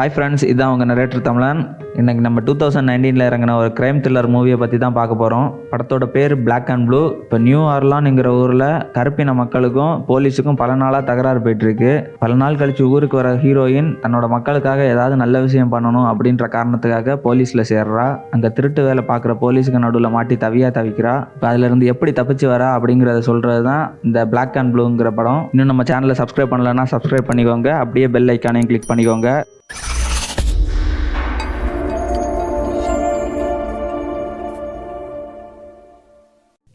Hi friends, இதான் உங்கள் narrator தமிழன். இன்றைக்கி நம்ம 2019 இறங்கின ஒரு க்ரைம் த்ரில்லர் மூவியை பற்றி தான் பார்க்க போகிறோம். படத்தோட பேர் பிளாக் அண்ட் ப்ளூ. இப்போ நியூ ஆர்லான்ங்கிற ஊரில் கருப்பின மக்களுக்கும் போலீஸுக்கும் பல நாளாக தகராறு போயிட்டுருக்கு. பல நாள் கழித்து ஊருக்கு வர ஹீரோயின் தன்னோட மக்களுக்காக ஏதாவது நல்ல விஷயம் பண்ணணும் அப்படின்ற காரணத்துக்காக போலீஸில் சேர்றா. அங்கே திருட்டு வேலை பார்க்குற போலீஸுக்கு நடுவில் மாட்டி தவிக்கிறா. இப்போ அதிலிருந்து எப்படி தப்பிச்சு வரா அப்படிங்கிறத சொல்கிறது தான் இந்த பிளாக் அண்ட் ப்ளூங்கிற படம். இன்னும் நம்ம சேனலை சப்ஸ்கிரைப் பண்ணலைன்னா சப்ஸ்கிரைப் பண்ணிக்கோங்க. அப்படியே பெல் ஐக்கானையும் கிளிக் பண்ணிக்கோங்க.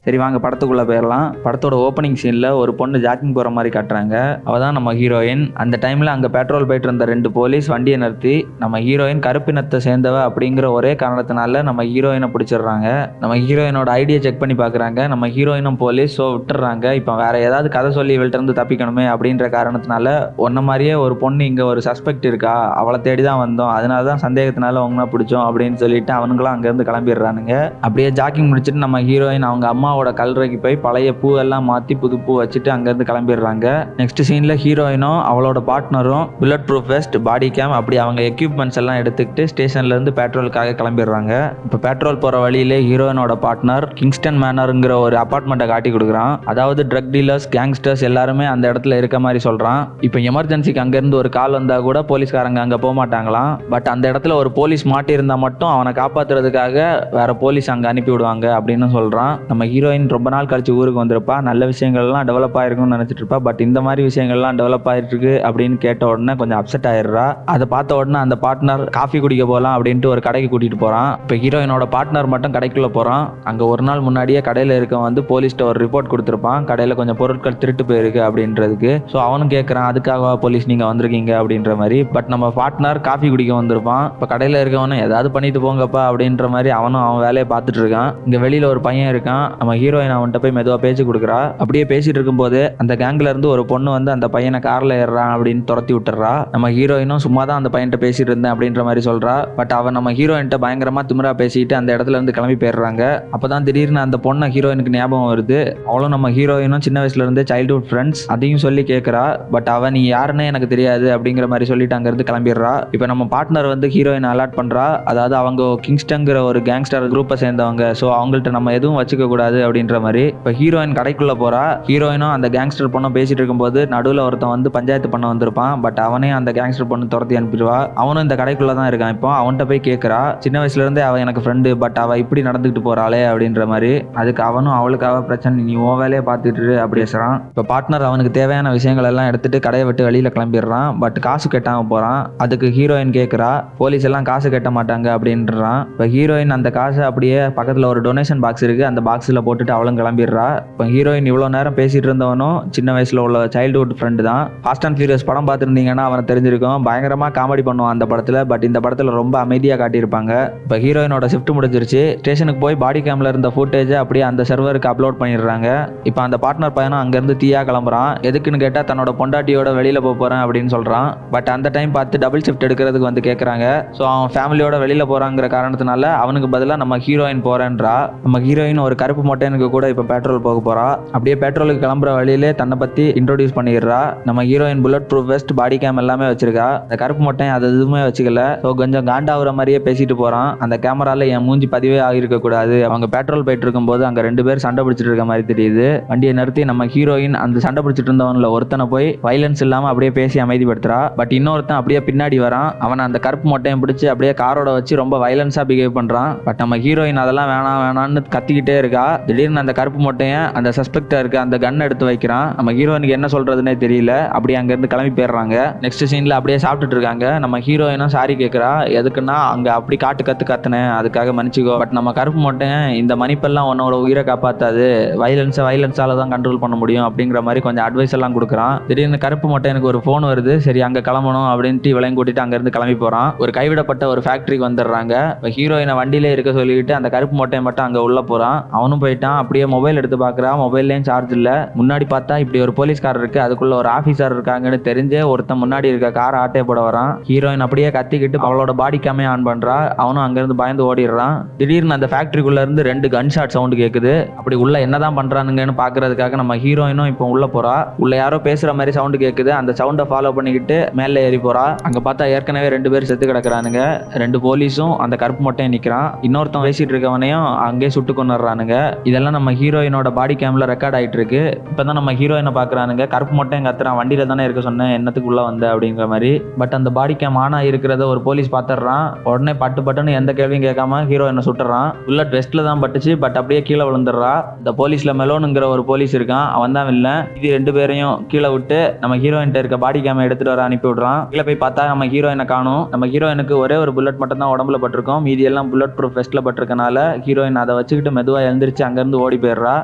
சரி, வாங்க படத்துக்குள்ளே போயிடலாம். படத்தோட ஓப்பனிங் சீனில் ஒரு பொண்ணு ஜாக்கிங் போகிற மாதிரி காட்டுறாங்க. அவள் தான் நம்ம ஹீரோயின். அந்த டைமில் அங்கே பெட்ரோல் போயிட்டு இருந்த 2 போலீஸ் வண்டியை நிறுத்தி நம்ம ஹீரோயின் கருப்பினத்தை சேர்ந்தவ அப்படிங்கிற ஒரே காரணத்தினால நம்ம ஹீரோயினை பிடிச்சிடுறாங்க. நம்ம ஹீரோயினோட ஐடியை செக் பண்ணி பார்க்குறாங்க. நம்ம ஹீரோயினும் போலீஸ், ஸோ விட்டுறாங்க. இப்போ வேறு ஏதாவது கதை சொல்லி இவள்கிட்ட இருந்து தப்பிக்கணுமே அப்படின்ற காரணத்தினால ஒன்ன மாதிரியே ஒரு பொண்ணு இங்கே ஒரு சஸ்பெக்ட் இருக்கா, அவளை தேடி தான் வந்தோம், அதனால தான் சந்தேகத்தினால உங்களை பிடிச்சோம் அப்படின்னு சொல்லிட்டு அவனுங்களாம் அங்கேருந்து கிளம்பிடுறானுங்க. அப்படியே ஜாக்கிங் முடிச்சுட்டு நம்ம ஹீரோயின் அவங்க அம்மாவோட கல்லறைக்கு போய் பழைய பூவெல்லாம் மாற்றி புது பூ வச்சுட்டு அங்கேருந்து கிளம்பிடுறாங்க. நெக்ஸ்ட் சீனில் ஹீரோயினும் அவளோட பார்ட்னரும் புல்லட் ப்ரூஃப் வெஸ்ட், பாடி கேம் அப்படி அவங்க எக்யூப்மெண்ட்ஸ் எல்லாம் எடுத்துக்கிட்டு ஸ்டேஷன்லேருந்து பெட்ரோலுக்காக கிளம்பிடுறாங்க. இப்போ பெட்ரோல் போகிற வழியிலே ஹீரோயினோட பார்ட்னர் கிங்ஸ்டன் மேனருங்கிற ஒரு அப்பார்ட்மெண்ட்டை காட்டி கொடுக்குறான். அதாவது ட்ரக் டீலர்ஸ், கேங்ஸ்டர்ஸ் எல்லாருமே அந்த இடத்துல இருக்க மாதிரி சொல்கிறான். இப்போ எமர்ஜென்சிக்கு அங்கேருந்து ஒரு கால் வந்தால் கூட போலீஸ்காரங்க அங்கே போக மாட்டாங்களாம். பட் அந்த இடத்துல ஒரு போலீஸ் மாட்டியிருந்தால் மட்டும் அவனை காப்பாற்றுறதுக்காக வேற போலீஸ் அங்கே அனுப்பி விடுவாங்க அப்படின்னு சொல்கிறான். நம்ம ஹீரோயின் ரொம்ப நாள் கழிச்சு ஊருக்கு வந்திருப்பா. நல்ல விஷயங்கள்லாம் டெவலப் ஆயிருக்கும்னு நினச்சிட்டு இருப்பா. பட் இந்த மாதிரி விஷயங்கள்லாம் டெவலப் ஆயிருக்கு அப்படின்னு கேட்ட உடனே கொஞ்சம் அப்செட் ஆயிடுறா. அதை பார்த்த உடனே அந்த பார்ட்னர் காஃபி குடிக்க போகலாம் அப்படின்ட்டு ஒரு கடைக்கு கூட்டிகிட்டு போகிறான். இப்போ ஹீரோயினோட பார்ட்னர் மட்டும் கடைக்குள்ளே போகிறான். அங்கே ஒரு நாள் முன்னாடியே கடையில் இருக்க வந்து போலீஸ்கிட்ட ஒரு ரிப்போர்ட் கொடுத்துருப்பான், கடையில் கொஞ்சம் பொருட்கள் திருட்டு போயிருக்கு அப்படின்றதுக்கு. ஸோ அவனும் கேட்குறான், அதுக்காக போலீஸ் நீங்கள் வந்திருக்கீங்க அப்படின்ற மாதிரி. பட் நம்ம பார்ட்னர் காஃபி குடிக்க வந்திருப்பான். இப்போ கடையில் இருக்கவனும் ஏதாவது பண்ணிட்டு போங்கப்பா அப்படின்ற மாதிரி அவனும் அவன் வேலையை பார்த்துட்டு இருக்கான். இங்கே வெளியில் ஒரு பையன் இருக்கான். நம்ம ஹீரோயின் அவன்கிட்ட போய் மெதுவாக பேச்சு கொடுக்குறா. அப்படியே பேசிட்டு இருக்கும்போது அந்த கேங்ல இருந்து ஒரு பொண்ணு வந்து அந்த பையனை கார்ல ஏறான் அப்படின்னு துரத்தி விட்டுறா. நம்ம ஹீரோயினும் சும்மா தான் அந்த பையன்ட்ட பேசிட்டு இருந்தேன் அப்படின்ற மாதிரி சொல்றா. பட் அவன் நம்ம ஹீரோயின்ட்ட பயங்கரமா திமிரா பேசிட்டு அந்த இடத்துல இருந்து கிளம்பி போயிடுறாங்க. அப்பதான் திடீர்னு அந்த பொண்ணை ஹீரோயினுக்கு ஞாபகம் வருது. அவளும் நம்ம ஹீரோயினும் சின்ன வயசுல இருந்தே சைல்ட்ஹுட் ஃப்ரெண்ட்ஸ். அதையும் சொல்லி கேட்கறா. பட் அவன் நீ யாருன்னு எனக்கு தெரியாது அப்படிங்கிற மாதிரி சொல்லிட்டு அங்க இருந்து கிளம்பிடுறா. இப்போ நம்ம பார்ட்னர் வந்து ஹீரோயின் அலாட் பண்றா. அதாவது அவங்க கிங்ஸ்டங்கிற ஒரு கேங்ஸ்டர் குரூப்பை சேர்ந்தவங்க. ஸோ அவங்கள்ட்ட நம்ம எதுவும் வச்சுக்க கூடாது அப்படின்ற மாதிரி. இப்போ ஹீரோயின் கடைக்குள்ள போறா. ஹீரோயினும் அந்த கேங்ஸ்டர் பொண்ணும் பேசிட்டு இருக்கும்போது நடுவில் ஒருத்தன் வந்து பஞ்சாயத்து பண்ண வந்திருப்பான். பட் அவனே அந்த கேங்ஸ்டர் பொண்ணு துரத்தி அனுப்பிடுவா. அவனும் இந்த கடைக்குள்ள தான் இருக்கான். இப்போ அவன்கிட்ட போய் கேட்கறா, சின்ன வயசுல இருந்தே அவன் எனக்கு ஃப்ரெண்டு, பட் அவ இப்படி நடந்துகிட்டு போறாளே அப்படின்ற மாதிரி. அதுக்கு அவனும் அவளுக்காக பிரச்சனை, நீ உன் வேலையை பார்த்துட்டு அப்படி பேசுறான். இப்போ பார்ட்னர் அவனுக்கு தேவையான விஷயங்கள் எல்லாம் எடுத்துட்டு கடையை விட்டு வெளியில கிளம்பிடுறான். பட் காசு கட்டாம போறான். அதுக்கு ஹீரோயின் கேட்கறா, போலீஸ் எல்லாம் காசு கட்ட மாட்டாங்க அப்படின்றான். இப்போ ஹீரோயின் அந்த காசை அப்படியே பக்கத்துல ஒரு டொனேஷன் பாக்ஸ் இருக்கு, அந்த பாக்ஸ்ல போட்டுட்டு அவளும் கிளம்பிடுறா. இப்போ ஹீரோயின் இவ்வளோ நேரம் பேசிட்டு இருந்தவனும் சின்ன வயசுல உள்ள சைல்ட்ஹுட் ஃப்ரெண்டு தான். ஃபாஸ்ட் அண்ட் ஃபியூரியஸ் படம் பார்த்துருந்தீங்கன்னா அவனை தெரிஞ்சிருக்கும். பயங்கரமா காமெடி பண்ணுவான் அந்த படத்துல. பட் இந்த படத்துல ரொம்ப அமைதியாக காட்டியிருப்பாங்க. இப்போ ஹீரோயினோட ஷிஃப்ட் முடிஞ்சிருச்சு. ஸ்டேஷனுக்கு போய் பாடி கேம்ல இருந்த ஃபுட்டேஜை அப்படியே அந்த சர்வருக்கு அப்லோட் பண்ணிடுறாங்க. இப்போ அந்த பார்ட்னர் பையனும் அங்கேருந்து தீயா கிளம்புறான். எதுக்குன்னு கேட்டால் தன்னோட பொண்டாட்டியோட வெளியில போறேன் அப்படின்னு சொல்றான். பட் அந்த டைம் பார்த்து டபுள் ஷிஃப்ட் எடுக்கிறதுக்கு வந்து கேட்குறாங்க. ஸோ அவன் ஃபேமிலியோட வெளியில போறாங்கிற காரணத்தினால அவனுக்கு பதிலாக நம்ம ஹீரோயின் போறேன்றா. நம்ம ஹீரோயின் ஒரு கருப்பு மொட்டையனுக்கு கூட இப்போ பெட்ரோல் போக போறா. அப்படியே பெட்ரோலுக்கு கிளம்புற வழியிலே தன்னை பத்தி இன்ட்ரோடியூஸ் பண்ணிடுறா. நம்ம ஹீரோயின் புல்லட் ப்ரூஃப் வெஸ்ட், பாடி கேம் எல்லாமே வச்சிருக்கா. அந்த கருப்பு மொட்டை அது எதுவுமே வச்சுக்கல. ஸோ கொஞ்சம் காண்டாகிற மாதிரியே பேசிட்டு போறான். அந்த கேமரால என் மூஞ்சி பதிவே ஆகிருக்க கூடாது. அவங்க பெட்ரோல் போயிட்டு இருக்கும் போது அங்க 2 பேர் சண்டை பிடிச்சிட்டு இருக்க மாதிரி தெரியுது. வண்டியை நிறுத்தி நம்ம ஹீரோயின் அந்த சண்டை பிடிச்சிட்டு இருந்தவன்ல ஒருத்தனை போய் வைலன்ஸ் இல்லாம அப்படியே பேசி அமைதிப்படுத்துறா. பட் இன்னொருத்தன் அப்படியே பின்னாடி வரான். அவனை அந்த கருப்பு மொட்டையை பிடிச்சி அப்படியே காரோட வச்சு ரொம்ப வைலன்ஸா பிஹேவ் பண்றான். பட் நம்ம ஹீரோயின் அதெல்லாம் வேணான்னு கத்திக்கிட்டே இருக்கா. திடீர்னு அந்த கருப்பு மொட்டையை அந்த சஸ்பெக்டா இருக்க அந்த கன் எடுத்து வைக்கிறான். நம்ம ஹீரோயினுக்கு என்ன சொல்றதுன்னே தெரியல. அப்படியே அங்க இருந்து கிளம்பி போயிடுறாங்க. நெக்ஸ்ட் சீன்ல அப்படியே சாப்பிட்டுட்டு இருக்காங்க. நம்ம ஹீரோயினும் சாரி கேட்கறா. எதுக்குன்னா அங்க அப்படி கத்துனேன், அதுக்காக மன்னிச்சுக்கோ. பட் நம்ம கருப்பு மொட்டையை இந்த மன்னிப்பெல்லாம் உன்னோட உயிரை காப்பாத்தாது, வைலன்ஸால தான் கண்ட்ரோல் பண்ண முடியும் அப்படிங்கிற மாதிரி கொஞ்சம் அட்வைஸ் எல்லாம் கொடுக்குறான். திடீர்னு கருப்பு மொட்டை எனக்கு ஒரு ஃபோன் வருது. சரி அங்க கிளம்பணும் அப்படின்ட்டு இவளையும் கூட்டிட்டு அங்க இருந்து கிளம்பி போறான். ஒரு கைவிடப்பட்ட ஒரு ஃபேக்டரிக்கு வந்துடுறாங்க. ஹீரோயினை வண்டியிலே இருக்க சொல்லிட்டு அந்த கருப்பு மொட்டையை மட்டும் அங்க உள்ள போறான். அவனும் போய் போயிட்டான். அப்படியே மொபைல் எடுத்து பார்க்குறா, மொபைல்லையும் சார்ஜ் இல்லை. முன்னாடி பார்த்தா இப்படி ஒரு போலீஸ்காரர் இருக்கு, அதுக்குள்ள ஒரு ஆஃபீஸர் இருக்காங்கன்னு தெரிஞ்சு ஒருத்தன் முன்னாடி இருக்க காரை ஆட்டே போட வரான். ஹீரோயின் அப்படியே கத்திக்கிட்டு அவளோட பாடி கேமே ஆன் பண்றா. அவனும் அங்கிருந்து பயந்து ஓடிடுறான். திடீர்னு அந்த ஃபேக்டரிக்குள்ள இருந்து 2 கன் ஷாட் சவுண்ட் கேக்குது. அப்படி உள்ள என்னதான் பண்றானுங்கன்னு பாக்குறதுக்காக நம்ம ஹீரோயினும் இப்போ உள்ள போறா. உள்ள யாரோ பேசுற மாதிரி சவுண்ட் கேக்குது. அந்த சவுண்டை ஃபாலோ பண்ணிக்கிட்டு மேலே ஏறி போறா. அங்க பார்த்தா ஏற்கனவே 2 பேர் செத்து கிடக்குறானுங்க. 2 போலீஸும் அந்த கருப்பு மொட்டையும் நிக்கிறான். இன்னொருத்தன் பேசிட்டு இருக்கவனையும் அங்கேயே சுட்டு கொண்டுறானுங்க. இதெல்லாம் நம்ம ஹீரோயினோட பாடி கேம்ல ரெக்கார்ட் ஆயிட்டு இருக்கு. இப்பதான் நம்ம ஹீரோயினை பாக்குறானுங்க. கருப்பு மொட்டையும் கத்துறான், வண்டியில தானே இருக்க சொன்னேன், என்னத்துக்கு உள்ள வந்த அப்படிங்கிற மாதிரி. பட் அந்த பாடி கேம் ஆனா இருக்கிறத ஒரு போலீஸ் பாத்துறான். உடனே பட்டுன்னு எந்த கேள்வியும் கேட்காம ஹீரோயினை சுட்டுறான். புல்லட் வெஸ்ட்ல தான் பட்டுச்சு, பட் அப்படியே கீழே விழுந்துடுறா. இந்த போலீஸ்ல மெலோனுங்கிற ஒரு போலீஸ் இருக்கான், அவன் தான் இல்லை. இது 2 பேரையும் கீழே விட்டு நம்ம ஹீரோயின் இருக்க பாடி கேமை எடுத்துட்டு வர அனுப்பி விடுறான். கீழே போய் பார்த்தா நம்ம ஹீரோயினை காணும். நம்ம ஹீரோயினுக்கு ஒரே ஒரு புல்லட் மட்டும் தான் உடம்புல பட்டிருக்கும், மீதி எல்லாம் புல்லட் ப்ரூஃப் வெஸ்ட்ல பட்டிருக்கனால ஹீரோயின் அதை வச்சுக்கிட்டு மெதுவா எழுந்திரிச்சு அங்கிருந்து ஓடி போயிடுறா.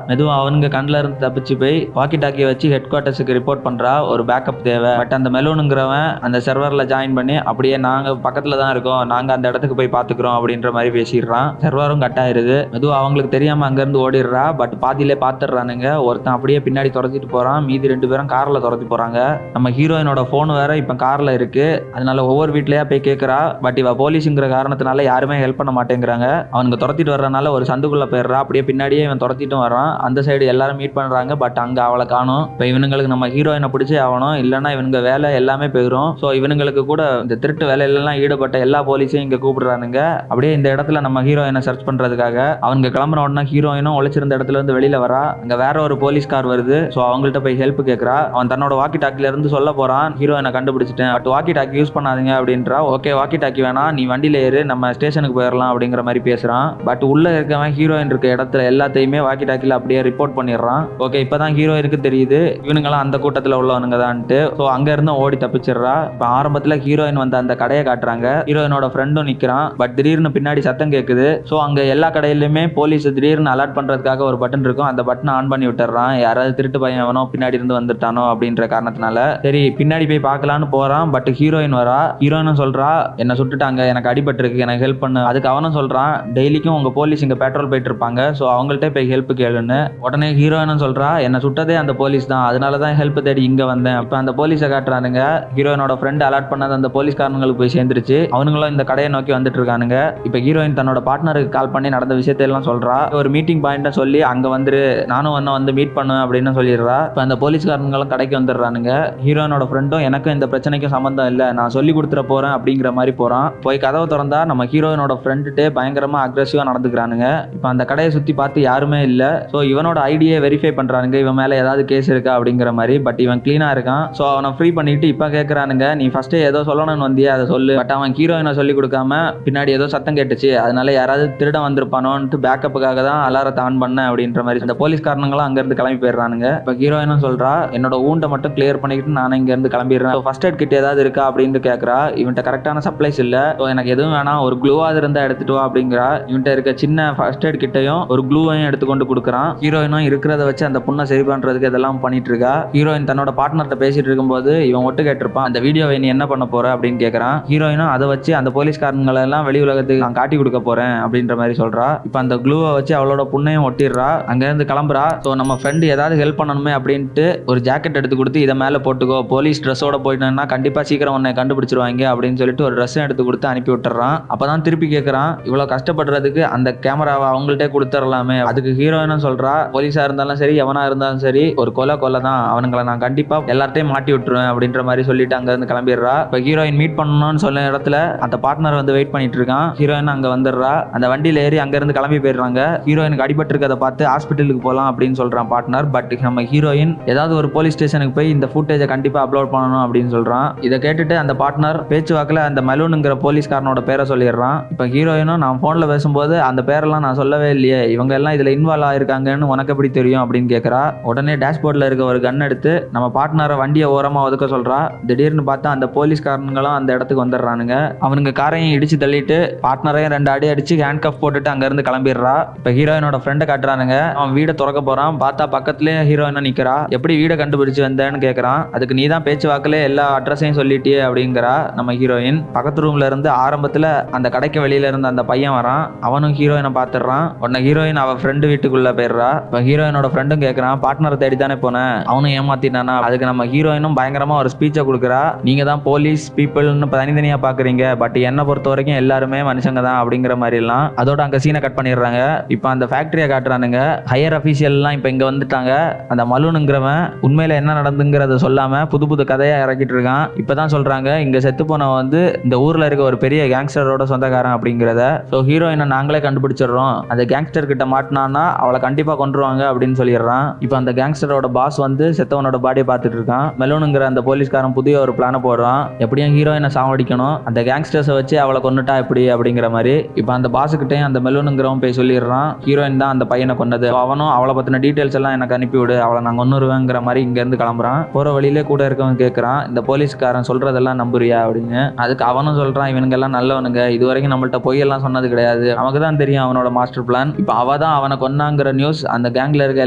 மெதுவா அவனுங்க கண்ணில் இருந்து தப்பிச்சு போய் வாக்கி டாக்கியை வச்சு ஹெட் குவார்ட்டர்ஸுக்கு ரிப்போர்ட் பண்றா, ஒரு பேக்கப் தேவை. பட் அந்த மெலோனுங்கிறவன் அந்த சர்வர்ல ஜாயின் பண்ணி அப்படியே நாங்க பக்கத்துல தான் இருக்கோம், நாங்க அந்த இடத்துக்கு போய் பாத்துக்கிறோம் அப்படின்ற மாதிரி பேசிடுறான். சர்வரும் கட் ஆயிருது. மெதுவா அவங்களுக்கு தெரியாம அங்கிருந்து ஓடிடுறா. பட் பாதியிலே பாத்துறானுங்க. ஒருத்தன் அப்படியே பின்னாடி துரத்திட்டு போறான், மீதி 2 பேரும் கார்ல துரத்தி போறாங்க. நம்ம ஹீரோயினோட போன் வேற இப்ப கார்ல இருக்கு. அதனால ஒவ்வொரு வீட்லயா போய் கேட்கறா. பட் இவ போலீஸுங்கிற காரணத்தினால யாருமே ஹெல்ப் பண்ண மாட்டேங்கிறாங்க. அவனுக்கு துரத்திட்டு வர்றதுனால ஒரு சந்துக்குள்ள போயிடுறா. அப்படியே பின்னாடியே இவன் துரத்திட்டும் வரான். அந்த சைடு எல்லாரும் மீட் பண்றாங்க. பட் அங்க அவளை காணும். இப்ப இவனுங்களுக்கு நம்ம ஹீரோயினை பிடிச்சே ஆகணும், இல்லைன்னா இவனுங்க வேலை எல்லாமே போயிடும். ஸோ இவனுங்களுக்கு கூட இந்த திருட்டு வேலையிலாம் ஈடுபட்ட எல்லா போலீஸையும் இங்க கூப்பிடுறானுங்க. அப்படியே இந்த இடத்துல நம்ம ஹீரோயினை சர்ச் பண்றதுக்காக அவங்க கிளம்புன உடனே ஹீரோயினும் ஒளிச்சிருந்த இடத்துல இருந்து வெளியில வரா. அங்க வேற ஒரு போலீஸ் கார் வருது. ஸோ அவங்கள்ட்ட போய் ஹெல்ப் கேட்கறா. அவன் தன்னோட வாக்கி டாக்கில இருந்து சொல்ல போறான், ஹீரோயினை கண்டுபிடிச்சிட்டேன், பட் வாக்கி டாக்கி யூஸ் பண்ணாதீங்க அப்படின்றா. ஓகே வாக்கி டாக்கி வேணா, நீ வண்டியில ஏறு, நம்ம ஸ்டேஷனுக்கு போயிடலாம் அப்படிங்கிற மாதிரி பேசுறான். பட் உள்ள இருக்கவன் ஹீரோயின் இருக்க இடத்துல எல்லாத்தையுமே வாக்கி டாக்கில அப்படியே ரிப்போர்ட் பண்ணிடுறான். ஓகே இப்பதான் ஹீரோயினுக்கு தெரியுது இவனுங்களாம் அந்த கூட்டத்தில் உள்ளவனுங்க தான்ட்டு. ஸோ அங்க இருந்து ஓடி தப்பிச்சிடுறா. இப்போ ஆரம்பத்தில் ஹீரோயின் வந்து அந்த கடையை காட்டுறாங்க. ஹீரோயினோட ஃப்ரெண்டும் நிற்கிறான். பட் திடீர்னு பின்னாடி சத்தம் கேட்குது. ஸோ அங்க எல்லா கடையிலுமே போலீஸ் திடீர்னு அலர்ட் பண்றதுக்காக ஒரு பட்டன் இருக்கும். அந்த பட்டனை ஆன் பண்ணி விட்டுறான். யாராவது திருட்டு பையன் எவனோ பின்னாடி இருந்து வந்துட்டானோ அப்படின்ற காரணத்தினால சரி பின்னாடி போய் பார்க்கலான்னு போறான். பட் ஹீரோயின் வரா. ஹீரோயினும் சொல்றா, என்ன சுட்டுட்டாங்க, எனக்கு அடிபட்டு இருக்கு, எனக்கு ஹெல்ப் பண்ணு. அதுக்கு அவனும் சொல்றான், டெய்லிக்கும் உங்க போலீஸ் இங்க பெட்ரோல் போயிட்டு இருப்பாங்க, ஸோ அவங்கள்ட்ட போய் ஹெல்ப் கேளுன்னு. உடனே ஹீரோயினும் சொல்றா, என்ன சுட்டதே அந்த போலீஸ் தான், அதனால தான் ஹெல்ப் தேடி இங்க வந்தேன். இப்போ அந்த போலீஸை காட்டுறானுங்க. ஹீரோயினோட ஃப்ரெண்ட் அலர்ட் பண்ணது அந்த போலீஸ்காரங்களுக்கு போய் சேர்ந்துருச்சு. அவனுங்களும் இந்த கடையை நோக்கி வந்துட்டு இருக்கானுங்க. இப்போ ஹீரோயின் தன்னோட பார்ட்னருக்கு கால் பண்ணி நடந்த விஷயத்தையெல்லாம் சொல்றா. ஒரு மீட்டிங் பாயிண்ட்டை சொல்லி அங்க வந்துரு, நானும் வந்து மீட் பண்ணுவேன் அப்படின்னு சொல்லிடுறா. இப்போ அந்த போலீஸ்காரங்களும் கடைக்கு வந்துடுறானுங்க. ஹீரோயினோட ஃப்ரெண்டும் எனக்கும் இந்த பிரச்சனைக்கும் சம்பந்தம் இல்லை, நான் சொல்லி கொடுத்துட போறேன் அப்படிங்கிற மாதிரி போறான். போய் கதவை திறந்தா நம்ம ஹீரோயினோட ஃப்ரெண்டுட்டே பயங்கரமா அக்ரெசிவா நடந்துக்கிறானுங்க. இப்போ அந்த கடையை சுத்தி பார்த்து யாருமே இல்லை. ஸோ இவனோட ஐடியை வெரிஃபை பண்றானுங்க, இவன் மேல ஏதாவது கேஸ் இருக்கா அப்படிங்கிற மாதிரி. பட் இவன் கிளீனா இருக்கான். ஸோ அவனை ஃப்ரீ பண்ணிட்டு இப்போ கேட்கறானுங்க, நீ ஃபர்ஸ்ட் ஏதோ சொல்லணும்னு வந்தியா, அதை சொல்லு. பட் அவன் ஹீரோயினை சொல்லி கொடுக்காம பின்னாடி ஏதோ சத்தம் கேட்டுச்சு, அதனால யாராவது திருட வந்திருப்பானோன்ட்டு பேக்கப்புக்காக தான் அலாரத்தை ஆன் பண்ண அப்படின்ற மாதிரி அந்த போலீஸ்காரனுங்களும் அங்கிருந்து கிளம்பி போயிடுறானுங்க. இப்போ ஹீரோயினும் சொல்றா, என்னோட ஊண்டை மட்டும் கிளியர் பண்ணிக்கிட்டு நான் இங்க இருந்து கிளம்பிடுறேன். ஃபர்ஸ்ட் எய்ட் கிட் ஏதாவது இருக்கா அப்படின்னு கேட்கறா. இவன்ட்ட கரெக்டான சப்ளைஸ் இல்ல, ஸோ எனக்கு எதுவும் வேணாம், ஒரு க்ளூவாக இருந்தா எடுத்துட்டு வா அப்படிங்கிறா. இவன்ட்ட இருக்க சின்ன ஃபர்ஸ்ட் எய்ட் கிட்டையும் ஒரு க்ளூவையும் எடுத்துக்கொண்டு கொடுக்குறான். ஹீரோயினும் இருக்கிறத வச்சு அந்த பொண்ணை சரி பண்றதுக்கு இதெல்லாம் பண்ணிட்டு இருக்கா. ஹீரோயின் தன்னோட பார்ட்னர்கிட்ட பேசிட்டு இருக்கும்போது இவன் ஒட்டு கேட்டிருப்பான், அந்த வீடியோவை நீ என்ன பண்ண போற அப்படின்னு கேட்கறான். ஹீரோயினும் அதை வச்சு அந்த போலீஸ்காரங்களை எல்லாம் வெளி உலகத்துக்கு நான் காட்டி கொடுக்க போறேன் அப்படின்ற மாதிரி சொல்றா. இப்போ அந்த க்ளூவை வச்சு அவளோட புண்ணையும் ஒட்டிடுறா. அங்க இருந்து கிளம்புறா. ஸோ நம்ம ஃப்ரெண்டு ஏதாவது ஹெல்ப் பண்ணணுமே அப்படின்ட்டு ஒரு ஜாக்கெட் எடுத்து கொடுத்து இதை மேலே போட்டுக்கோ, போலீஸ் ட்ரெஸ்ஸோட போயிட்டேன்னா கண்டிப்பா சீக்கிரம் உன்னை கண்டுபிடிச்சிருவாங்க அப்படின்னு சொல்லிட்டு ஒரு ட்ரெஸ் எடுத்து கொடுத்து அனுப்பி விட்டுறான். அப்பதான் திருப்பி கேட்கறான், இவ்வளவு கஷ்டப்படுறதுக்கு அந்த கேமராவை அவங்கள்ட்டே கொடுத்துடலாமே. அதுக்கு ஹீரோயினும் சொல்றா, போலீஸா இருந்தாலும் சரி எவனா இருந்தாலும் சரி ஒரு கொலை தான், அவனுங்களை நான் கண்டிப்பா எல்லார்ட்டையும் மாட்டி விட்டுருவேன் அப்படின்ற மாதிரி சொல்லிட்டு அங்க இருந்து கிளம்பிடுறா. இப்போ ஹீரோயின் மீட் பண்ணணும்னு சொன்ன இடத்துல அந்த பார்ட்னர் வந்து வெயிட் பண்ணிட்டு இருக்கான். ஹீரோயின் அங்க வந்துடுறா. அந்த வண்டியில ஏறி அங்க இருந்து கிளம்பி போயிடுறாங்க. ஹீரோயினுக்கு அடிபட்டு இருக்கதை பார்த்து ஹாஸ்பிட்டலுக்கு போகலாம் அப்படின்னு சொல்றான் பார்ட்னர். பட் நம்ம ஹீரோயின் ஏதாவது ஒரு போலீஸ் ஸ்டேஷனுக்கு போய் இந்த ஃபுட்டேஜை கண்டிப்பா அப்லோட் பண்ணணும் அப்படின்னு சொல்றான். இதை கேட்டுட்டு அந்த பார்ட்னர் பேச்சுவாக்கில் அந்த மெலூனுங்கிற போலீஸ்காரனோட பேரை சொல்லிடுறான். இப்போ ஹீரோயினும் நான் போன்ல பேசும்போது அந்த பேரெல்லாம் நான் சொல்லவே இல்லையே, இவங்க எல்லாம் இதுல இன்வால்வ் ஆயிருக்காங்கன்னு உனக்கு எப்படி தெரியும் அப்படின்னு கேட்கறா. உடனே டேஷ்போர்ட்ல இருக்க ஒரு கன் எடுத்து நம்ம பார்ட்னரை வண்டியை ஓரமா ஒதுக்க சொல்றா. திடீர்னு பார்த்தா அந்த போலீஸ்காரங்களும் அந்த இடத்துக்கு வந்துடுறானுங்க. அவனுங்க காரையும் இடிச்சு தள்ளிட்டு பார்ட்னரையும் 2 அடி அடிச்சு ஹேண்ட் கஃப் போட்டுட்டு அங்க இருந்து கிளம்பிடுறா. இப்போ ஹீரோயினோட ஃப்ரெண்டை காட்டுறானுங்க. அவன் வீடை திறக்க போறான். பார்த்தா பக்கத்துலயே ஹீரோயினா நிக்கிறா. எப்படி வீடை கண்டுபிடிச்சு வந்தேன்னு கேட்கறான். அதுக்கு நீ தான் பேச்சு வாக்குல எல்லா அட்ரஸையும் சொல்லிட்டியே அப்படிங்கிறா நம்ம ஹீரோயின். பக்கத்து ரூம்ல இருந்து ஆரம்பத்துல அந்த கடைக்கு வெளியில இருந்த அந்த பையன் வரான். அவனும் ஹீரோயினை பார்த்துடுறான். உடனே ஹீரோயின் அவ ஃப்ரெண்டு வீட்டுக்குள்ள போயிடுறா. இப்போ ஹீரோயினோட ஃப்ரெண்டும் கேட்கறான், பார்ட்னரை தேடி தானே போனேன், அவனும் ஏமாத்திட்டானா? அதுக்கு நம்ம ஹீரோயினும் பயங்கரமா ஒரு ஸ்பீச்சை கொடுக்குறா. நீங்க தான் போலீஸ் பீப்புள்னு தனித்தனியா பாக்குறீங்க, பட் என்ன பொறுத்த வரைக்கும் எல்லாருமே மனுஷங்க தான் அப்படிங்கிற மாதிரி எல்லாம். அதோட அங்க சீனை கட் பண்ணிடுறாங்க. இப்போ அந்த ஃபேக்டரியை காட்டுறானுங்க. ஹையர் அபிஷியல்லாம் இப்போ இங்க வந்துட்டாங்க. அந்த மலூனுங்கிறவன் உண்மையில என்ன நடந்துங்கிறத சொல்லாம புது புது கதையா இறக்கிட்டு இருக்கான். இப்பதான் சொல்றாங்க இங்க செத்து போனவன் வந்து இந்த ஊர்ல இருக்க ஒரு பெரிய கேங்ஸ்டரோட சொந்தக்காரன் அப்படிங்கிறத. ஸோ ஹீரோயினை நாங்களே கண்டுபிடிச்சிடுறோம், அந்த கேங்ஸ்டர் கிட்ட மாட்டினான்னா அவளை கண்டிப்பா கொன்றுவாங்க அப்படின்னு சொல்லிடுறான். இப்போ அந்த கேங்ஸ்டரோட பாஸ் வந்து செத்தவனோட பாடியை பார்த்துட்டு இருக்கான். மெலூனுங்கிற அந்த போலீஸ்காரன் புதிய ஒரு பிளான போடுறான். எப்படியும் ஹீரோயினை சாவடிக்கணும், அந்த கேங்ஸ்டர்ஸை வச்சு அவளை கொன்னுட்டா எப்படி அப்படிங்கிற மாதிரி. இப்போ அந்த பாஸுக்கிட்டையும் அந்த மெலூனுங்கிறவன் போய் சொல்லிடுறான், ஹீரோயின் தான் அந்த பையனை கொன்னது, அவனும் அவளை பத்தின டீட்டெயில்ஸ் எல்லாம் எனக்கு அனுப்பிவிடு, அவளை நான் கொன்னுருவேங்கிற மாதிரி இங்க இருந்து கிளம்புறான். போற வழியிலே கூட இருக்கவன் கேட்கறான், இந்த போலீஸ்காரன் சொல்றதெல்லாம் நம்புறியா அப்படின்னு. அதுக்கு அவனும் சொல்றான், இவனுங்க எல்லாம் நல்லவனுங்க, இது வரைக்கும் நம்மள்ட்ட பொய்யெல்லாம் சொன்னது கிடையாது, நமக்கு தான் தெரியும் அவனோட மாஸ்டர் பிளான். இப்போ அவ தான் அவனை கொன்னாங்கிற நியூஸ் அந்த கேங்ல இருக்க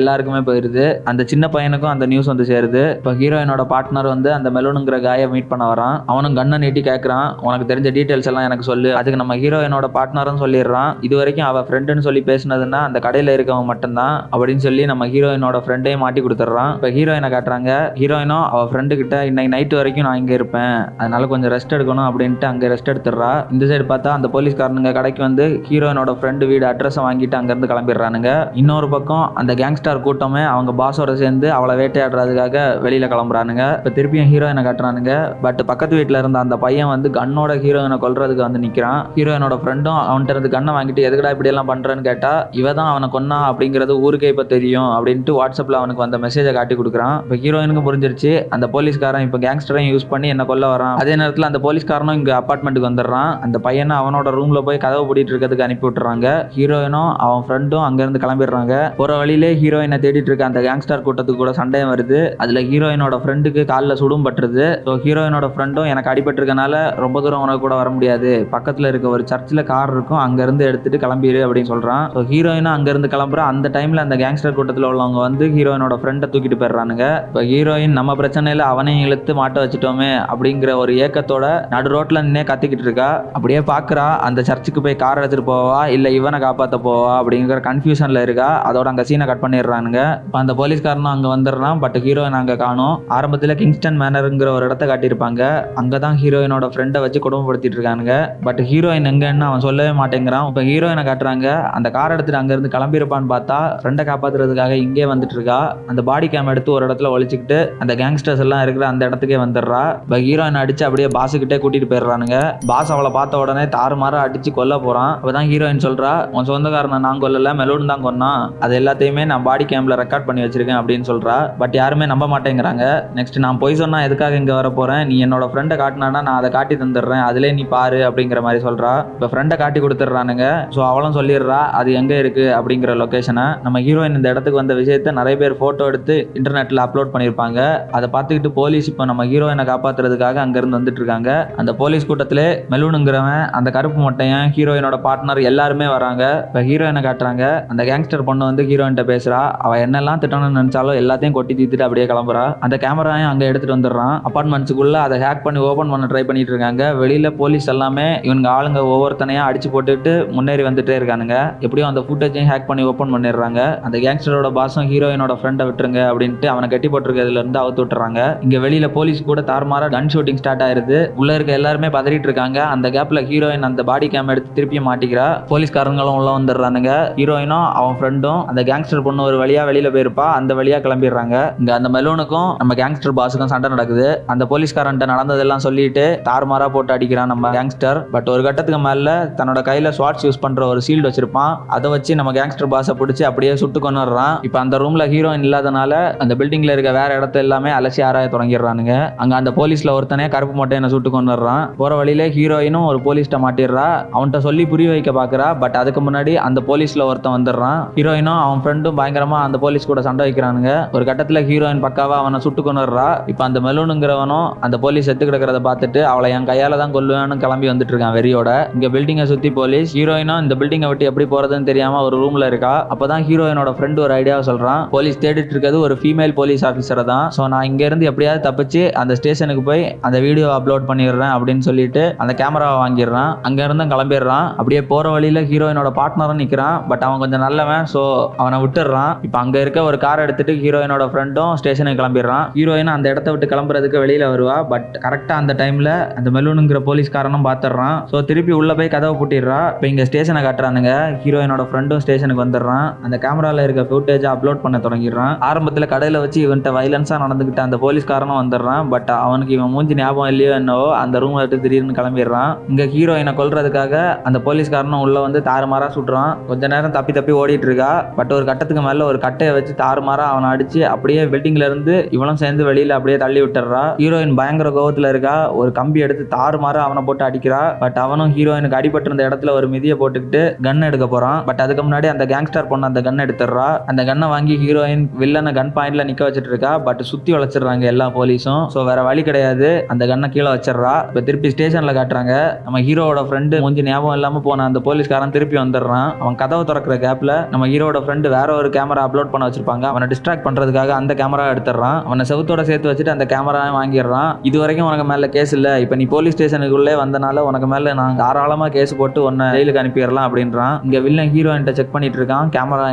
எல்லாருக்குமே போயிருது. அந்த சின்ன பையனுக்கும் அந்த நியூஸ் வந்து சேருது. இப்போ ஹீரோயினோட பார்ட்னர் வந்து அந்த மெலூனுங்கிற காயை மீட் பண்ண வரான். அவனும் கண்ணை நீட்டி கேட்கறான், உனக்கு தெரிஞ்ச டீட்டெயில்ஸ் எல்லாம் எனக்கு சொல்லு. அதுக்கு நம்ம ஹீரோயினோட பார்ட்னரும் சொல்லிடுறான், இது வரைக்கும் அவ ஃப்ரெண்டுன்னு சொல்லி பேசினதுன்னா அந்த கடையில இருக்கவன் மட்டும்தான் அப்படின்னு சொல்லி நம்ம ஹீரோயினோட ஃப்ரெண்டையும் மாட்டி கொடுத்துட்றான். இப்போ ஹீரோயினை காட்டுறாங்க. ஹீரோயினும் அவ ஃப்ரெண்டு கிட்ட இன்னைக்கு நைட்டு வரைக்கும் நான் இங்க இருப்பேன், அதனால கொஞ்சம் ரெஸ்ட் எடுக்கணும் அப்படின்ட்டு அங்க ரெஸ்ட் எடுத்துடுறா. இந்த சைடு பார்த்தா அந்த போலீஸ்காரனுங்க கடைக்கு வந்து ஹீரோயினோட ஃப்ரெண்டு வீடு அட்ரஸை வாங்கிட்டு அங்கிருந்து கிளம்பிடுறானுங்க. இன்னொரு பக்கம் அந்த கேங்ஸ்டர் கூட்டமே அவங்க பாஸோட சேர்ந்து அவளை வேட்டையாடுறதுக்காக வெளியில கிளம்புறானுங்க. இப்போ திருப்பியும் ஹீரோயினை காட்டுறானுங்க. பட் பக்கத்து வீட்டில் இருந்த அந்த பையன் வந்து கண்ணோட ஹீரோயினை கொல்றதுக்கு வந்து நிற்கிறான். ஹீரோயினோட ஃப்ரெண்டும் அவன்கிட்ட இருந்து கண்ணை வாங்கிட்டு எதுக்கடா இப்படி எல்லாம் பண்றேன்னு கேட்டா, இவ தான் அவனை கொன்னா அப்படிங்கிறது ஊருக்கே இப்போ தெரியும் அப்படின்ட்டு வாட்ஸ்அப்ல அவனுக்கு வந்த மெசேஜை காட்டி கொடுக்குறான். இப்போ ஹீரோயினுக்கு புரிஞ்சிருச்சு, அந்த போலீஸ்காரன் இப்போ கேங்ஸ்டரையும் யூஸ் பண்ணி என்ன கொல்ல வரான். அதே நேரத்தில் அந்த போலீஸ்காரனும் இங்க அபார்ட்மெண்ட்டுக்கு வந்துடுறான். அந்த பையனை அவனோட ரூம்ல போய் கதவு பூட்டிட்டு இருக்கிறதுக்கு அனுப்பி விட்டுறாங்க. ஹீரோயினும் அவன் ஃப்ரெண்டும் அங்கிருந்து கிளம்பிடுறாங்க. போற வழியிலே ஹீரோயினை தேடிட்டு இருக்க அந்த கேங்ஸ்டர் கூட்டத்துக்கு கூட சண்டையும் வருது. அதுல ஹீரோயினோட ஃப்ரெண்டுக்கு காலில் சுடும் பட்டுருது. ஸோ ஹீரோயினோட ஃப்ரெண்டும் எனக்கு அடிபட்டிருக்கனால ரொம்ப தூரம் உனக்கு கூட வர முடியாது, பக்கத்துல இருக்க ஒரு சர்ச்சில் கார் இருக்கும், அங்க இருந்து எடுத்துட்டு கிளம்பிடு அப்படின்னு சொல்றான். ஸோ ஹீரோயினும் அங்க இருந்து கிளம்புற அந்த டைம்ல அந்த கேங்ஸ்டர் கூட்டத்தில் உள்ளவங்க வந்து ஹீரோயினோட ஃப்ரெண்டை தூக்கிட்டு போயிடுறானுங்க. இப்போ ஹீரோயின் நம்ம பிரச்சனையில அவனையும் இழுத்து மாட்ட வச்சுட்டோமே அப்படிங்கிற ஒரு ஏக்கத்தோட நடு ரோட்ல நின்னே கத்திக்கிட்டு இருக்கா. அப்படியே பாக்குறா, அந்த சர்ச்சுக்கு போய் கார் எடுத்துட்டு போவா இல்ல இவனை காப்பாத்த போவா அப்படிங்கிற கன்ஃபியூஷன்ல இருக்கா. அதோட அங்க சீனை கட் பண்ணிடுறானுங்க. இப்போ அந்த போலீஸ்காரனும் அங்க வந்துடுறான். பட் ஹீரோயின் அங்க காணும். ஆரம்பத்துல கிங்ஸ்டன் மேனருங்கிற ஒரு இடத்த காட்டியிருப்பாங்க, அங்கதான் ஹீரோயினோட ஃப்ரெண்டை வச்சு குடும்பப்படுத்திட்டு இருக்கானுங்க. பட் ஹீரோயின் எங்கன்னு அவன் சொல்லவே மாட்டேங்கிறான். இப்போ ஹீரோயினை காட்டுறாங்க. அந்த கார் எடுத்துட்டு அங்க இருந்து கிளம்பிருப்பான்னு பார்த்தா ஃப்ரெண்டை காப்பாத்துறதுக்காக இங்கே வந்துட்டு இருக்கா. அந்த பாடி கேம் எடுத்து ஒரு இடத்துல ஒழிச்சுக்கிட்டு அந்த கேங்ஸ்டர்ஸ் எல்லாம் இருக்கிற அந்த இடத்துக்கே வந்துடுறா. இப்போ ஹீரோயின் அடிச்சு அப்படியே பாஸுக்கிட்டே கூட்டிட்டு போயிடுறானுங்க. பாஸ் அவளை பார்த்த உடனே தாறுமாற அடிச்சு கொல்ல போறான். அப்பதான் ஹீரோயின் சொல்றா, உன் சொந்தக்காரனை நான் கொல்லல, மெலூன் தான் கொன்னான், அது எல்லாத்தையுமே நான் பாடி கேம்ல ரெக்கார்ட் பண்ணி வச்சிருக்கேன் அப்படின்னு சொல்றா. பட் யாருமே நம்ப மாட்டேங்கிறாங்க. நெக்ஸ்ட் நான் போய் சொன்னா எதுக்காக இங்க வர போறேன், நீ என்னோட ஃப்ரெண்டை காட்டினா நான் அதை காட்டி தந்துடுறேன், அதுல நீ பாரு அப்படிங்கிற மாதிரி சொல்றா. இப்போ ஃப்ரெண்டை காட்டி கொடுத்துட்றானுங்க. ஸோ அவளும் சொல்லிடுறா அது எங்க இருக்கு அப்படிங்கிற லொகேஷனை. நம்ம ஹீரோயின் இந்த இடத்துக்கு வந்த விஷயத்த நிறைய பேர் போட்டோ எடுத்து இன்டர்நெட்ல அப்லோட் பண்ணியிருப்பாங்க. அதை பார்த்துக்கிட்டு போலீஸ் இப்போ நம்ம ஹீரோயினை காப்பாத்துறதுக்காக அங்கிருந்து வந்துட்டு இருக்காங்க. அந்த போலீஸ் கூட்டத்திலே மெலூனுங்கிறவன், அந்த கருப்பு மொட்டையன், ஹீரோயினோட பார்ட்னர் எல்லாருமே வராங்க. இப்போ ஹீரோயினை காட்டுறாங்க. அந்த கேங்ஸ்டர் பொண்ணு வந்து ஹீரோயின்ட்ட பேசுறா. அவ என்னெல்லாம் திட்டணும்னு நினைச்சாலும் எல்லாத்தையும் கொட்டி தீத்துட்டு அப்படியே கிளம்புறா. அந்த கேமராவையும் அங்க எடுத்துட்டு வந்துடுறான். அபார்ட்மெண்ட்ஸுக்குள்ள அதை ஹேக் பண்ணி ஓபன் பண்ண ட்ரை பண்ணிட்டு இருக்காங்க. வெளியில போலீஸ் எல்லாமே இவங்க ஆளுங்க ஒவ்வொருத்தனையா அடிச்சு போட்டுட்டு முன்னேறி வந்துட்டே இருக்கானுங்க. எப்படியும் அந்த ஃபுட்டேஜையும் ஹேக் பண்ணி ஓபன் பண்ணிடுறாங்க. அந்த கேங்ஸ்டரோட பாஸும் ஹீரோயினோட ஃப்ரெண்டை விட்டுருங்க அப்படின்ட்டு அவனை கட்டி போட்டிருக்கிறதுல இருந்து அவுத்து விட்டுறாங்க. இங்க வெளியில போலீஸ் கூட தாறுமாறா கன் ஷூட்டிங் ஸ்டார்ட் ஆயிருது. உள்ள இருக்க எல்லாருமே பதறிட்டு இருக்காங்க. அந்த கேப்ல ஹீரோயின் அந்த பாடி கேம் எடுத்து திருப்பியும் மாட்டிக்கிறா. போலீஸ்காரங்களும் உள்ள வந்துடுறானுங்க. ஹீரோயினும் அவன் ஃப்ரெண்டும் அந்த கேங்ஸ்டர் பொண்ணு ஒரு வழியா வெளியில போயிருப்பா, அந்த வழியா கிளம்பிடுறாங்க. இங்க அந்த மெலூனுக்கும் நம்ம கேங்ஸ்டர் பாஸுக்கும் சண்டை நடக்குது. அந்த போலீஸ்காரன்ட்ட நடந்ததெல்லாம் சொல்லிட்டு தாறுமாறா போட்டு அடிக்கிறான் நம்ம கேங்ஸ்டர். பட் ஒரு கட்டத்துக்கு மேல தன்னோட கையில ஸ்வாட்ஸ் யூஸ் பண்ற ஒரு ஷீல்டு வச்சிருப்பான். அதை வச்சு நம்ம கேங்ஸ்டர் பாஸை பிடிச்சி அப்படியே சுட்டு கொன்னுறான். இப்போ அந்த ரூம்ல ஹீரோயின் இல்லாதனால அந்த பில்டிங்ல இருக்க வேற இடத்த எல்லாமே அலசி ஆராய தொடங்கிடுறானுங்க. அங்க அந்த போலீஸ்ல ஒருத்தனே கருப்பு மொட்டையனை சுட்டு கொன்னுறான். போற வழியில ஹீரோயினும் ஒரு போலீஸ்ட்ட மாட்டிடுறா. அவன்கிட்ட சொல்லி புரிய வைக்க பாக்குறா. பட் அதுக்கு முன்னாடி அந்த போலீஸ்ல ஒருத்தன் வந்துடுறான். ஹீரோயினும் அவன் ஃப்ரெண்டும் பயங்கரமா அந்த போலீஸ் கூட சண்டை வைக்கிறானுங்க. ஒரு கட்டத்துல ஹீரோயின் பக்காவா அவனை சுட்டு கொன்னுறா. இப்போ அந்த மெலூனுங்கிறவனும் அந்த போலீஸ் செத்து கிடக்கிறத பார்த்துட்டு அவளை என் கையால தான் கொல்லுவேன்னு கிளம்பி வந்துட்டு இருக்கான் வெறியோட. இங்க பில்டிங்கை சுத்தி போலீஸ். ஹீரோயினும் இந்த பில்டிங்கை விட்டு எப்படி போறதுன்னு தெரியாம ஒரு ரூம்ல இருக்கா. அப்பதான் ஹீரோயினோட ஃப்ரெண்ட் ஒரு ஐடியாவை சொல்றான். போலீஸ் தேடிட்டு இருக்கிறது ஒரு ஃபீமேல் போலீஸ் ஆஃபீஸரை தான். ஸோ நான் இங்க இருந்து எப்படியாவது தப்பிச்சு அந்த ஸ்டேஷனுக்கு போய் அந்த வீடியோ அப்லோட் பண்ணிடுறேன் அப்படின்னு சொல்லிட்டு அந்த கேமராவை வாங்கிடுறான். அங்க இருந்து கிளம்பிடுறான். அப்படியே போற வழியில ஹீரோயினோட பார்ட்னரும் நிக்கிறான். பட் அவன் கொஞ்சம் நல்லவன், ஸோ அவனை விட்டுடுறான். இப்போ அங்கே இருக்க ஒரு கார் எடுத்துட்டு ஹீரோயினோட ஃப்ரெண்டும் ஸ்டேஷனுக்கு கிளம்பிடுறான். ஹீரோயின் அந்த இடத்த விட்டு கிளம்புறதுக்கு வெளியில வருவா. பட் கரெக்டாக அந்த டைம்ல அந்த மெலூனுங்கிற போலீஸ்காரனும் பார்த்துடுறான். ஸோ திருப்பி உள்ள போய் கதவை பூட்டிடுறா. இப்போ இங்கே ஸ்டேஷனை காட்டுறானுங்க. ஹீரோயினோட ஃப்ரெண்டும் ஸ்டேஷனுக்கு வந்துடுறான். அந்த கேமராவில் இருக்க ஃபுட்டேஜை அப்லோட் பண்ண தொடங்கிடுறான். ஆரம்பத்தில் கடையில் வச்சு இவன்ட்ட வைலன்ஸாக நடந்துக்கிட்ட அந்த போலீஸ்காரனும் வந்துடுறான். பட் அவனுக்கு இவன் மூஞ்சி ஞாபகம் இல்லையோ என்னவோ அந்த ரூம் விட்டு திடீர்னு கிளம்பிடுறான். இங்கே ஹீரோயினை கொல்றதுக்காக அந்த போலீஸ்காரனும் உள்ள வந்து தாறுமாறா சுடுறான். கொஞ்ச நேரம் தப்பி ஓடிட்டு இருக்கா. பட் ஒரு கட்டத்துக்கு மேல ஒரு கட்டையை வச்சு தாறுமாறா அவனை அடிச்சு அப்படியே பில்டிங்ல இருந்து இவனும் சேர்ந்து வெளியில அப்படியே தள்ளி விட்டுறா. ஹீரோயின் பயங்கர கோவத்துல இருக்கா. ஒரு கம்பி எடுத்து தாறுமாறா அவனை போட்டு அடிக்கிறா. பட் அவனும் ஹீரோயினுக்கு அடிபட்டு இருந்த இடத்துல ஒரு மிதியை போட்டுக்கிட்டு கன் எடுக்க போறான். பட் அதுக்கு முன்னாடி அந்த கேங்ஸ்டர் பொண்ணு அந்த கன் எடுத்துடுறா. அந்த கன்னை வாங்கி ஹீரோயின் வில்லனை கன் பாயிண்ட்ல நிக்க வச்சிட்டு இருக்கா. பட் சுத்தி வளைச்சிடுறாங்க எல்லா போலீஸும். ஸோ வேற வழி கிடையாது, அந்த கன்னை கீழே வச்சிடறா. இப்போ திருப்பி ஸ்டேஷன்ல காட்டுறாங்க. நம்ம ஹீரோவோட ஃப்ரெண்டு மூஞ்சி ஞாபகம் இல்லாம போன அந்த போலீஸ்காரன் திருப்பி வந்துடுறான். அவன் கதவை திறக்கிற கேப்ல நம்ம ஹீரோட ஃப்ரெண்டு வேற ஒரு கேமரா அப்லோட் பண்ண வச்சிருப்பாங்க. அவனை டிஸ்ட்ராக்ட் பண்றதுக்காக அந்த கேமரா எடுத்துறான். அவனை செவுத்தோட சேர்த்து வச்சுட்டு அந்த கேமரா வாங்கிடுறான். இது வரைக்கும் உனக்கு மேல கேஸ் இல்ல, இப்போ நீ போலீஸ் ஸ்டேஷனுக்குள்ளே வந்தனால உனக்கு மேல நான் தாராளமா கேஸ் போட்டு உன்னை ஜெயிலுக்கு அனுப்பிடலாம் அப்படின்றான். இங்க வில்லன் ஹீரோயின்ட்ட செக் பண்ணிட்டு இருக்கான், கேமரா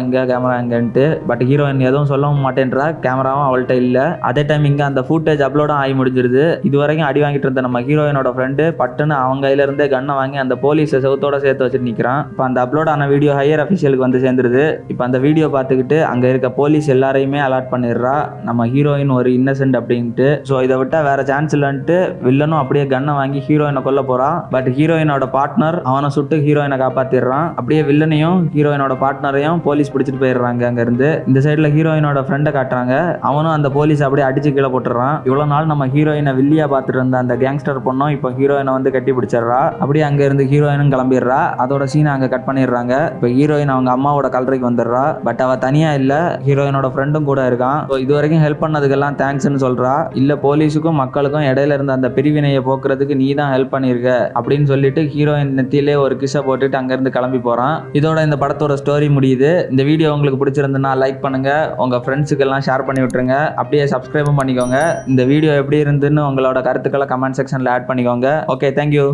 எங்கன்ட்டு. பட் ஹீரோயின் எதுவும் சொல்லவும் மாட்டேன்றா. கேமராவும் அவள்கிட்ட இல்ல. அதே டைம் இங்க அந்த ஃபுட்டேஜ் அப்லோடும் ஆகி முடிஞ்சிருது. இது வரைக்கும் அடி வாங்கிட்டு இருந்த நம்ம ஹீரோயினோட ஃப்ரெண்டு பட்டுன்னு அவங்க கையில இருந்தே கண்ணை வாங்கி அந்த போலீஸை செவுத்தோட சேர்த்து வச்சுட்டு நிக்கிறான். இப்போ அந்த அப்லோட் ஆன வீடியோ ஹையர் அஃபிஷியலுக்கு வந்து சேர்ந்துருது. இப்போ அந்த வீடியோ பார்த்துக்கிட்டு அங்கே இருக்க போலீஸ் எல்லாரையுமே அலர்ட் பண்ணிடுறா, நம்ம ஹீரோயின் ஒரு இன்னசென்ட் அப்படின்ட்டு. ஸோ இதை விட்டா வேற சான்ஸ் இல்லைன்ட்டு வில்லனும் அப்படியே கன்னை வாங்கி ஹீரோயினை கொல்ல போறான். பட் ஹீரோயினோட பார்ட்னர் அவனை சுட்டு ஹீரோயினை காப்பாத்திடுறான். அப்படியே வில்லனையும் ஹீரோயினோட பார்ட்னரையும் போலீஸ் பிடிச்சிட்டு போயிடுறாங்க அங்க இருந்து. இந்த சைடுல ஹீரோயினோட ஃப்ரெண்டை காட்டுறாங்க. அவனும் அந்த போலீஸ் அப்படியே அடிச்சு கீழே போட்டுறான். இவ்வளவு நாள் நம்ம ஹீரோயினை வில்லியா பார்த்துட்டு இருந்த அந்த கேங்ஸ்டர் பொண்ணும் இப்போ ஹீரோயினை வந்து கட்டி பிடிச்சிடுறா. அப்படியே அங்க இருந்து ஹீரோயினும் கிளம்பிடுறா. அதோட சீனை அங்க கட் பண்ணிடுறாங்க. இப்போ ஹீரோயின் அவங்க அம்மாவோட கல்லறைக்கு வந்துடுறா. பட் அவ தனியா இல்ல, ஹீரோயினோட ஃப்ரெண்டும் கூட இருக்கான். இது வரைக்கும் ஹெல்ப் பண்ணதுக்கெல்லாம் தேங்க்ஸ்னு சொல்றா. இல்ல போலீஸுக்கும் மக்களுக்கும் இடையில இருந்த அந்த பிரிவினையை போக்குறதுக்கு நீ தான் ஹெல்ப் பண்ணிருக்க அப்படின்னு சொல்லிட்டு ஹீரோயின் நெத்தியிலே ஒரு கிஸ்ஸை போட்டுட்டு அங்க இருந்து கிளம்பி போறான். இதோட இந்த படத்தோட ஸ்டோரி முடியுது. இந்த வீடியோ உங்களுக்கு பிடிச்சிருந்ததுன்னா லைக் பண்ணுங்க, உங்க ஃப்ரெண்ட்ஸுக்கு எல்லாம் ஷேர் பண்ணி விட்டுருங்க. அப்படியே சப்ஸ்கிரைபும் பண்ணிக்கோங்க. இந்த வீடியோ எப்படி இருந்துன்னு உங்களோட கருத்துக்களை கமெண்ட் செக்ஷன்ல ஆட் பண்ணிக்கோங்க. Okay, thank you.